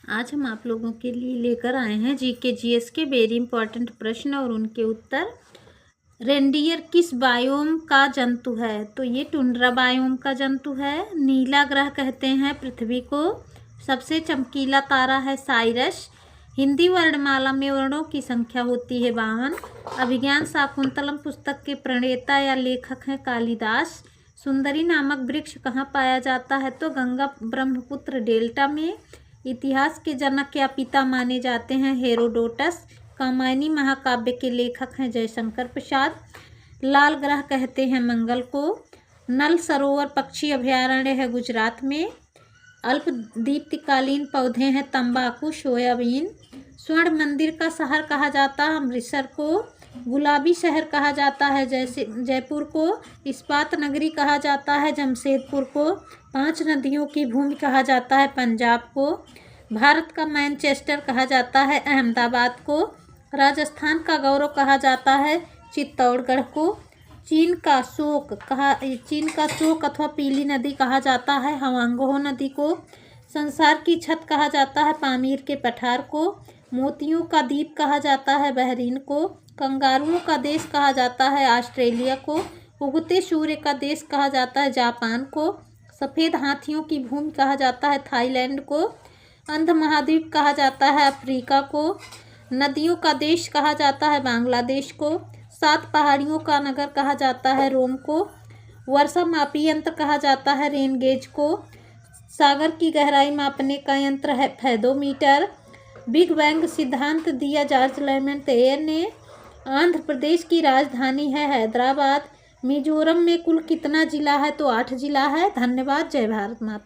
आज हम आप लोगों के लिए लेकर आए हैं जीके जीएस के वेरी इंपॉर्टेंट प्रश्न और उनके उत्तर। रेंडियर किस बायोम का जंतु है? तो ये टुंड्रा बायोम का जंतु है। नीला ग्रह कहते हैं पृथ्वी को। सबसे चमकीला तारा है साइरस। हिंदी वर्णमाला में वर्णों की संख्या होती है 52। अभिज्ञान शाकुंतलम पुस्तक के प्रणेता या लेखक हैं कालिदास। सुंदरी नामक वृक्ष कहाँ पाया जाता है? तो गंगा ब्रह्मपुत्र डेल्टा में। इतिहास के जनक या पिता माने जाते हैं हेरोडोटस। कामायनी महाकाव्य के लेखक हैं जयशंकर प्रसाद। लाल ग्रह कहते हैं मंगल को। नल सरोवर पक्षी अभयारण्य है गुजरात में। अल्प दीप्तिकालीन पौधे हैं तंबाकू, सोयाबीन। स्वर्ण मंदिर का शहर कहा जाता है अमृतसर को। गुलाबी शहर कहा जाता है जयपुर को। इस्पात नगरी कहा जाता है जमशेदपुर को। 5 नदियों की भूमि कहा जाता है पंजाब को। भारत का मैनचेस्टर कहा जाता है अहमदाबाद को। राजस्थान का गौरव कहा जाता है चित्तौड़गढ़ को। चीन का शोक अथवा पीली नदी कहा जाता है हवांगहो नदी को। संसार की छत कहा जाता है पामीर के पठार को। मोतियों का द्वीप कहा जाता है बहरीन को। कंगारुओं का देश कहा जाता है ऑस्ट्रेलिया को। उगते सूर्य का देश कहा जाता है जापान को। सफ़ेद हाथियों की भूमि कहा जाता है थाईलैंड को। अंध महाद्वीप कहा जाता है अफ्रीका को। नदियों का देश कहा जाता है बांग्लादेश को। 7 पहाड़ियों का नगर कहा जाता है रोम को। वर्षा मापी यंत्र कहा जाता है रेन गेज को। सागर की गहराई मापने का यंत्र है फेदोमीटर। बिग बैंग सिद्धांत दिया जॉर्ज लेमेंटेयर ने। आंध्र प्रदेश की राजधानी है हैदराबाद। मिजोरम में कुल कितना जिला है? तो 8 जिला है। धन्यवाद। जय भारत माता।